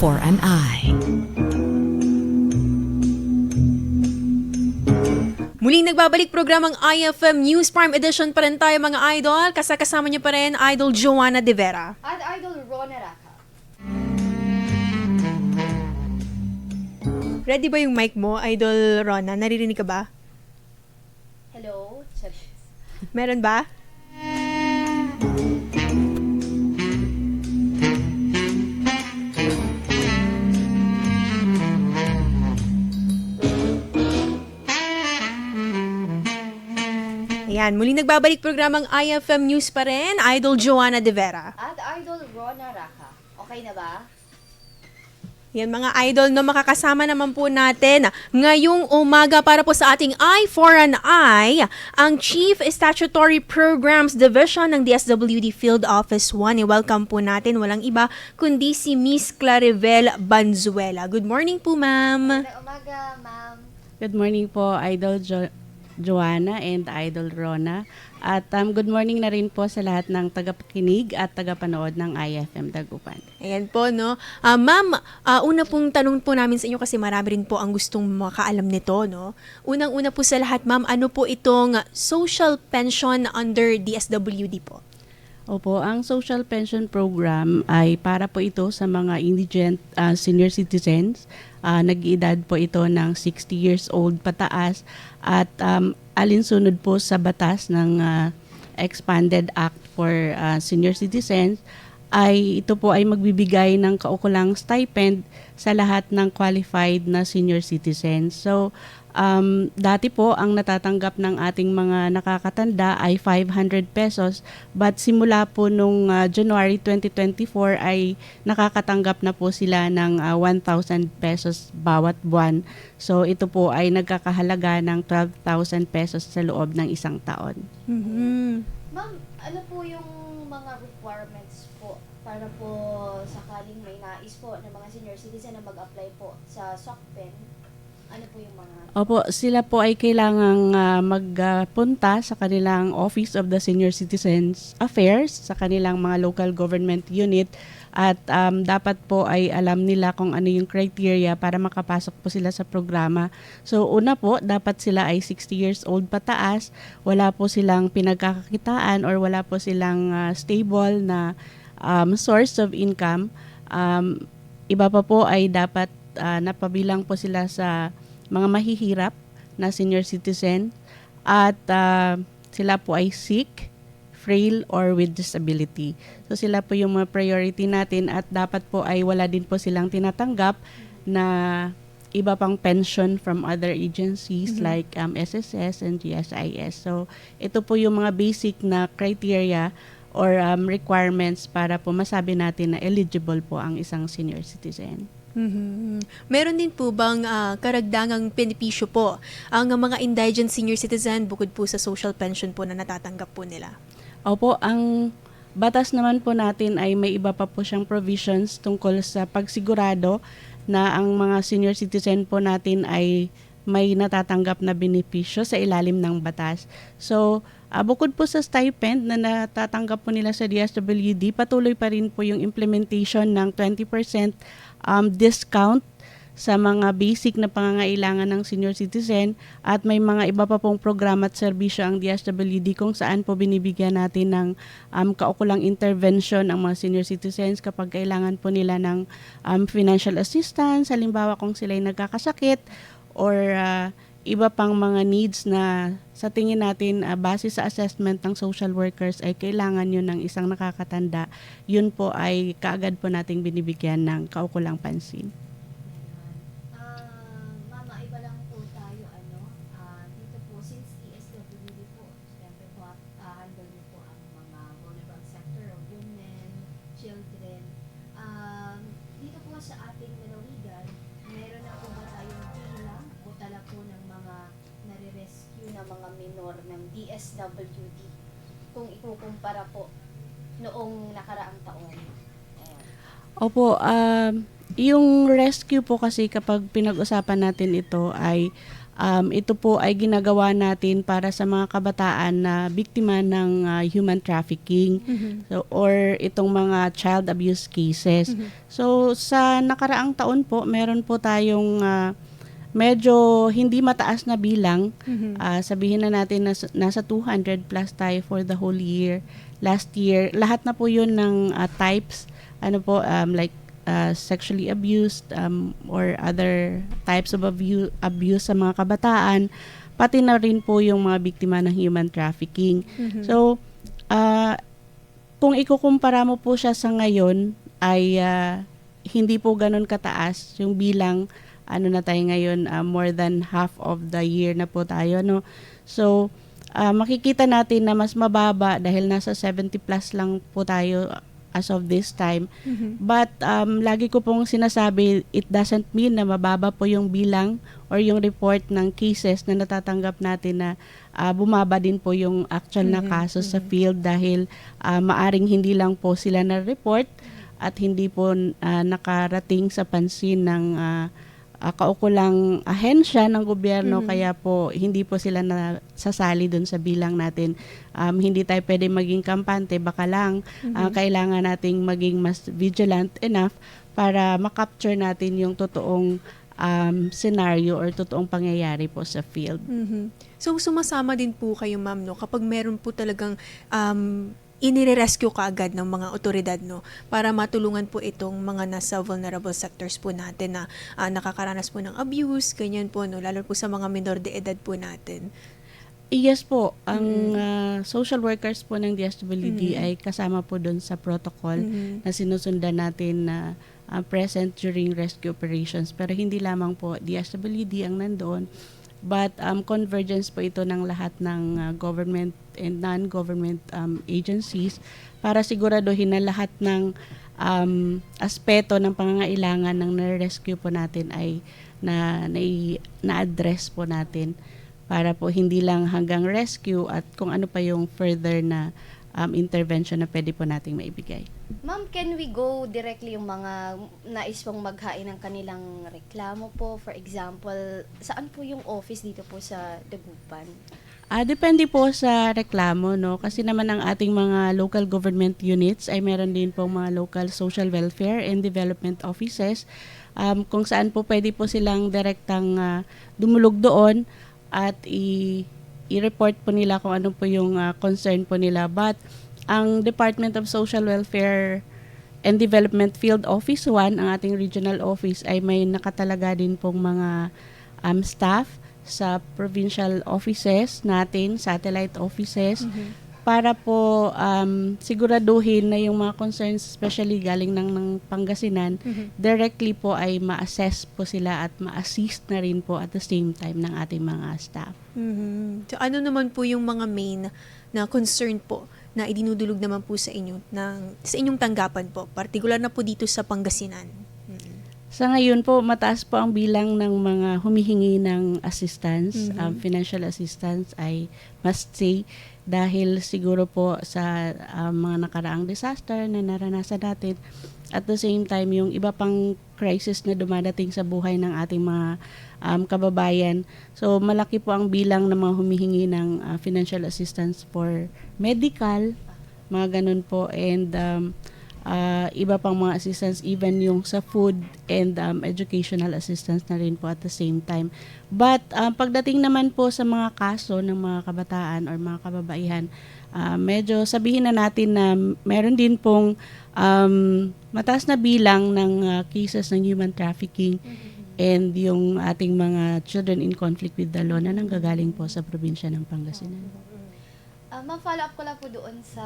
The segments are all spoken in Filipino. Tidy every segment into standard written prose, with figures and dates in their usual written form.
for an Eye. Muling nagbabalik programang IFM News Prime Edition pa rin tayo mga idol. Kasama niyo pa rin Idol Joanna De Vera. At Idol Rona Raka. Ready ba yung mic mo, Idol Rona? Naririnig ka ba? Hello? Charis. Meron ba? Ayan, muling nagbabalik programang IFM News pa rin, Idol Joanna De Vera. At Idol Rona Raka. Okay na ba? Yan mga idol, no, makakasama naman po natin ngayong umaga para po sa ating Eye for an Eye, ang Chief Statutory Programs Division ng DSWD Field Office 1. I-welcome po natin, walang iba kundi si Miss Claribel Banzuela. Good morning po, ma'am. Magandang umaga, ma'am. Good morning po, Idol Joanna and Idol Rona. At good morning na rin po sa lahat ng tagapakinig at tagapanood ng IFM Dagupan. Ayan po, no. Ma'am, una pong tanong po namin sa inyo kasi marami rin po ang gustong makaalam nito, no. Unang-una po sa lahat, ma'am, ano po itong social pension under DSWD po? Opo, ang Social Pension Program ay para po ito sa mga indigent senior citizens. Nag-iedad po ito ng 60 years old pataas at alinsunod po sa batas ng Expanded Act for Senior Citizens ay ito po ay magbibigay ng kaukulang stipend sa lahat ng qualified na senior citizens. So, dati po ang natatanggap ng ating mga nakakatanda ay 500 pesos but simula po nung January 2024 ay nakakatanggap na po sila ng 1,000 pesos bawat buwan. So ito po ay nagkakahalaga ng 12,000 pesos sa loob ng isang taon. Mm-hmm. Ma'am, ano po yung mga requirements po para po sakaling may nais po ng mga senior citizen na mag-apply po sa SOCPEN? Ano po yung mga... Opo, sila po ay kailangang magpunta sa kanilang Office of the Senior Citizens Affairs, sa kanilang mga local government unit at dapat po ay alam nila kung ano yung criteria para makapasok po sila sa programa. So una po, dapat sila ay 60 years old pataas, wala po silang pinagkakakitaan or wala po silang stable na source of income. Iba pa po ay dapat napabilang po sila sa mga mahihirap na senior citizen at sila po ay sick, frail, or with disability. So sila po yung mga priority natin at dapat po ay wala din po silang tinatanggap na iba pang pension from other agencies like SSS and GSIS. So ito po yung mga basic na criteria or requirements para po masabi natin na eligible po ang isang senior citizen. Mm-hmm. Meron din po bang karagdagang benepisyo po ang mga indigent senior citizen bukod po sa social pension po na natatanggap po nila? Opo, ang batas naman po natin ay may iba pa po siyang provisions tungkol sa pagsigurado na ang mga senior citizen po natin ay may natatanggap na benepisyo sa ilalim ng batas. So, bukod po sa stipend na natatanggap po nila sa DSWD, patuloy pa rin po yung implementation ng 20% discount sa mga basic na pangangailangan ng senior citizen at may mga iba pa pong programa at serbisyo ang DSWD kung saan po binibigyan natin ng kaukulang intervention ang mga senior citizens kapag kailangan po nila ng financial assistance, halimbawa kung sila ay nagkakasakit or iba pang mga needs na sa tingin natin base sa assessment ng social workers ay kailangan yun ng isang nakakatanda, yun po ay kaagad po nating binibigyan ng kaukulang pansin. Mama, iba lang po tayo, dito po, since DSWD po, siyempre po, handle niyo po ang mga vulnerable sector of women, children. Dito po sa ating lalawigan, meron na po ba tayong bilang o tala po ng mga nare-rescue na mga minor ng DSWD kung ikukumpara po noong nakaraang taon? Ayan. Opo, yung rescue po kasi kapag pinag-usapan natin ito ay ito po ay ginagawa natin para sa mga kabataan na biktima ng human trafficking or itong mga child abuse cases. So sa nakaraang taon po, meron po tayong medyo hindi mataas na bilang. Sabihin na natin na nasa 200 plus tayo for the whole year. Last year, lahat na po yun ng types, like sexually abused or other types of abuse sa mga kabataan, pati na rin po yung mga biktima ng human trafficking. So, kung ikukumpara mo po siya sa ngayon, ay hindi po ganun kataas yung bilang. Na tayo ngayon, more than half of the year na po tayo, no? So, makikita natin na mas mababa dahil nasa 70 plus lang po tayo as of this time. But lagi ko pong sinasabi, it doesn't mean na mababa po yung bilang or yung report ng cases na natatanggap natin na bumaba din po yung actual na kaso sa field dahil maaring hindi lang po sila na-report at hindi po nakarating sa pansin ng kaukulang ahensya ng gobyerno, kaya po hindi po sila nasasali dun sa bilang natin. Hindi tayo pwede maging kampante, baka lang kailangan nating maging mas vigilant enough para makapture natin yung totoong scenario or totoong pangyayari po sa field. So sumasama din po kayo, ma'am, no, kapag meron po talagang inire-rescue kaagad ng mga otoridad, no, para matulungan po itong mga nasa vulnerable sectors po natin na nakakaranas po ng abuse, ganyan po, no, lalo po sa mga minor de edad po natin. Yes po, ang social workers po ng DSWD ay kasama po doon sa protocol na sinusundan natin na present during rescue operations. Pero hindi lamang po DSWD ang nandoon, but convergence po ito ng lahat ng government and non-government agencies para siguraduhin na lahat ng aspeto ng pangangailangan ng na-rescue po natin ay na-address po natin para po hindi lang hanggang rescue at kung ano pa yung further na intervention na pwede po nating maibigay. Ma'am, can we go directly yung mga nais pong maghain ng kanilang reklamo po? For example, saan po yung office dito po sa Dagupan? Depende po sa reklamo, no? Kasi naman ang ating mga local government units ay meron din po mga local social welfare and development offices kung saan po pwede po silang direktang dumulog doon at i-report po nila kung ano po yung concern po nila. But ang Department of Social Welfare and Development Field Office 1, ang ating regional office, ay may nakatalaga din pong mga staff sa provincial offices natin, satellite offices, para po siguraduhin na yung mga concerns, especially galing ng Pangasinan, directly po ay ma-assess po sila at ma-assist na rin po at the same time ng ating mga staff. So ano naman po yung mga main na concern po na idinudulog naman po sa inyo sa inyong tanggapan po, particular na po dito sa Pangasinan? Sa ngayon po, mataas po ang bilang ng mga humihingi ng assistance, financial assistance, I must say, dahil siguro po sa mga nakaraang disaster na naranasan natin. At the same time, yung iba pang crisis na dumadating sa buhay ng ating mga kababayan. So, malaki po ang bilang ng mga humihingi ng financial assistance for medical, mga ganun po, and iba pang mga assistance, even yung sa food and educational assistance na rin po at the same time. But pagdating naman po sa mga kaso ng mga kabataan or mga kababaihan, medyo sabihin na natin na meron din pong mataas na bilang ng cases ng human trafficking and yung ating mga children in conflict with the law na nanggagaling po sa probinsya ng Pangasinan. Ma-follow up ko lang po doon sa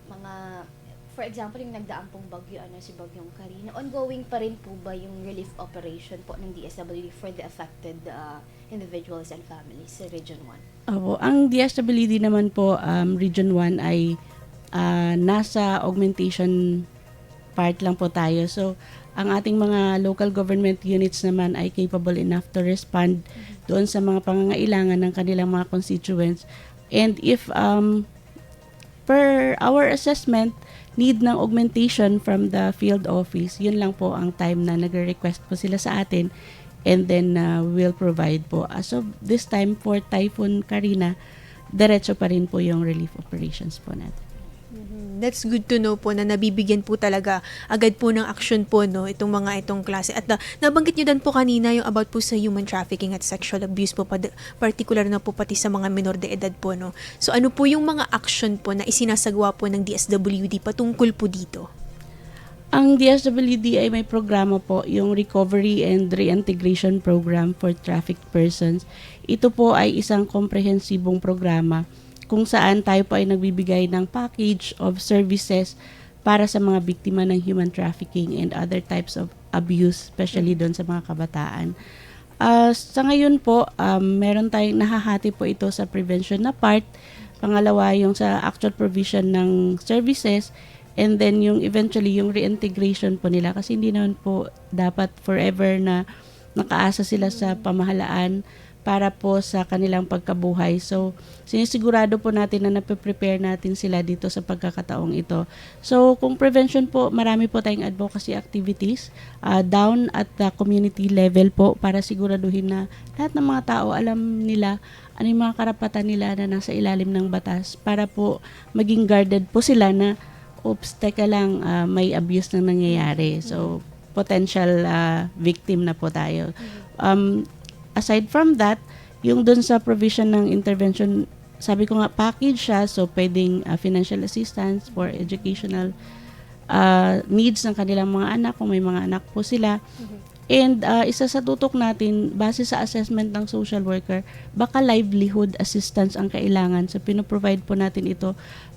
mga, for example, yung nagdaang pong bagyo, si Bagyong Karina, ongoing pa rin po ba yung relief operation po ng DSWD for the affected individuals and families sa Region 1? Opo, ang DSWD naman po, Region 1 ay nasa augmentation part lang po tayo. So, ang ating mga local government units naman ay capable enough to respond doon sa mga pangangailangan ng kanilang mga constituents. And if per our assessment, need ng augmentation from the field office, yun lang po ang time na nagre-request po sila sa atin. and then we'll provide po. As of this time for Typhoon Karina, diretso pa rin po yung relief operations po natin. That's good to know po na nabibigyan po talaga agad po ng action po no itong klase. At nabanggit niyo din po kanina yung about po sa human trafficking at sexual abuse po particular na po pati sa mga minor de edad po no. So ano po yung mga action po na isinasagawa po ng DSWD patungkol po dito? Ang DSWD ay may programa po, yung Recovery and Reintegration Program for Trafficked Persons. Ito po ay isang komprehensibong programa kung saan tayo po ay nagbibigay ng package of services para sa mga biktima ng human trafficking and other types of abuse, especially doon sa mga kabataan. Sa ngayon po, meron tayong nahahati po ito sa prevention na part, pangalawa yung sa actual provision ng services, and then yung eventually yung reintegration po nila kasi hindi naman po dapat forever na nakaasa sila sa pamahalaan para po sa kanilang pagkabuhay. So, sinisigurado po natin na nape-prepare natin sila dito sa pagkakataong ito. So, kung prevention po, marami po tayong advocacy activities down at the community level po para siguraduhin na lahat ng mga tao alam nila ano yung mga karapatan nila na nasa ilalim ng batas para po maging guarded po sila na oops, teka lang, may abuse na nangyayari. So, potential victim na po tayo. Aside from that, yung dun sa provision ng intervention, sabi ko nga, package siya. So, pwedeng financial assistance for educational needs ng kanilang mga anak, kung may mga anak po sila. And isa sa tutok natin, base sa assessment ng social worker, baka livelihood assistance ang kailangan. So, pinoprovide po natin ito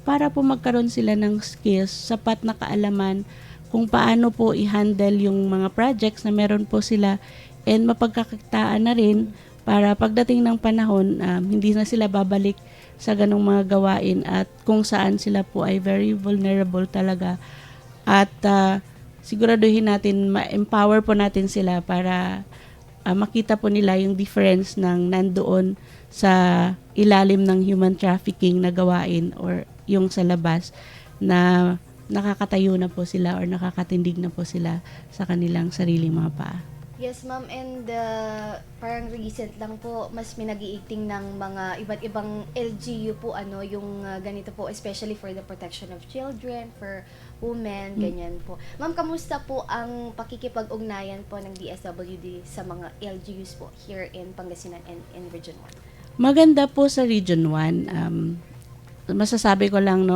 para po magkaroon sila ng skills, sapat na kaalaman kung paano po i-handle yung mga projects na meron po sila and mapagkakitaan na rin para pagdating ng panahon, hindi na sila babalik sa ganong mga gawain at kung saan sila po ay very vulnerable talaga. At siguraduhin natin, ma-empower po natin sila para makita po nila yung difference ng nandoon sa ilalim ng human trafficking na gawain or yung sa labas na nakakatayo na po sila or nakakatindig na po sila sa kanilang sariling mga paa. Yes, ma'am. And parang recent lang po, mas minag-iigting ng mga iba't ibang LGU po, yung ganito po, especially for the protection of children, for women, ganyan po. Ma'am, kamusta po ang pakikipag-ugnayan po ng DSWD sa mga LGUs po here in Pangasinan and in Region 1? Maganda po sa Region 1. Masasabi ko lang,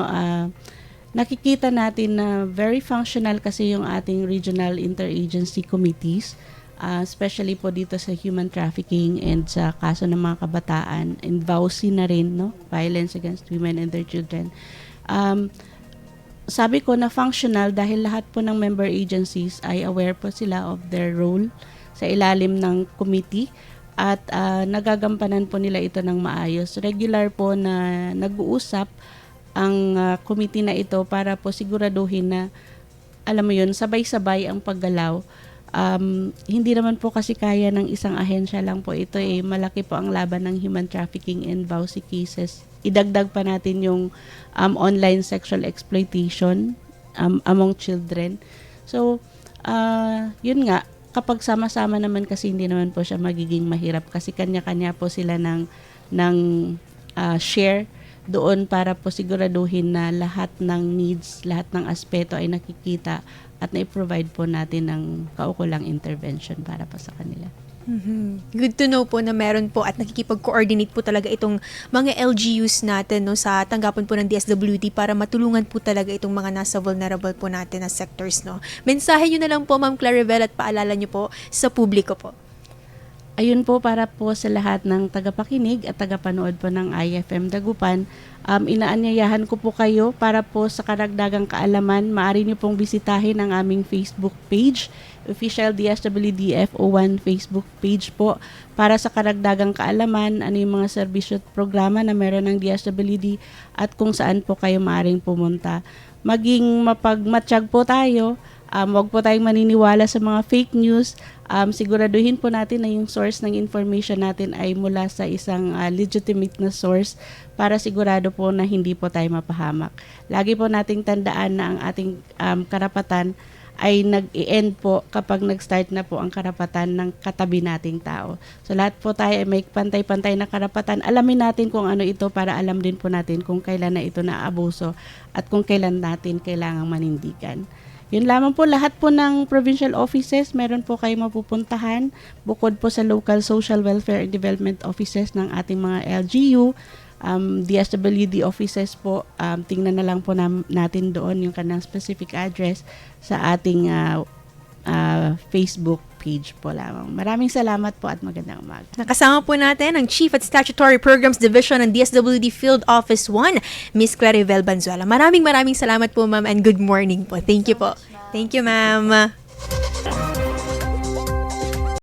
nakikita natin na very functional kasi yung ating regional interagency committees, especially po dito sa human trafficking and sa kaso ng mga kabataan and VAUSI na rin, violence against women and their children. Sabi ko na functional dahil lahat po ng member agencies ay aware po sila of their role sa ilalim ng committee at nagagampanan po nila ito ng maayos. Regular po na nag-uusap ang committee na ito para po siguraduhin na alam mo yun, sabay-sabay ang paggalaw. Hindi naman po kasi kaya ng isang ahensya lang po ito malaki po ang laban ng human trafficking and VAUSI cases. Idagdag pa natin yung online sexual exploitation among children. So, yun nga, kapag sama-sama naman kasi hindi naman po siya magiging mahirap kasi kanya-kanya po sila ng share doon para po siguraduhin na lahat ng needs, lahat ng aspeto ay nakikita at na-provide po natin ng kaukulang intervention para po sa kanila. Good to know po na meron po at nakikipag-coordinate po talaga itong mga LGUs natin sa tanggapan po ng DSWD para matulungan po talaga itong mga nasa vulnerable po natin na sectors. Mensahe nyo na lang po, Ma'am Claribel, at paalala nyo po sa publiko po. Ayun po para po sa lahat ng tagapakinig at tagapanood po ng IFM Dagupan. Inaanyayahan ko po kayo para po sa karagdagang kaalaman, maaari niyo pong bisitahin ang aming Facebook page, Official DSWD-FO1 Facebook page po para sa karagdagang kaalaman, ano yung mga serbisyo at programa na meron ng DSWD at kung saan po kayo maaaring pumunta. Maging mapagmatsyag po tayo Huwag po tayong maniniwala sa mga fake news. Siguraduhin po natin na yung source ng information natin ay mula sa isang legitimate na source para sigurado po na hindi po tayo mapahamak. Lagi po nating tandaan na ang ating karapatan ay nag-i-end po kapag nag-start na po ang karapatan ng katabi nating tao. So lahat po tayo ay may pantay-pantay na karapatan. Alamin natin kung ano ito para alam din po natin kung kailan na ito naaabuso at kung kailan natin kailangang manindigan. Yun lamang po, lahat po ng provincial offices, meron po kayo mapupuntahan bukod po sa local social welfare and development offices ng ating mga LGU, DSWD offices po, tingnan na lang po natin doon yung kanilang specific address sa ating Facebook page po lamang. Maraming salamat po at magandang umaga. Nakasama po natin ang Chief at Statutory Programs Division ng DSWD Field Office 1, Miss Claribel Banzuela. Maraming salamat po, ma'am, and good morning po. Thank you po. Thank you, ma'am.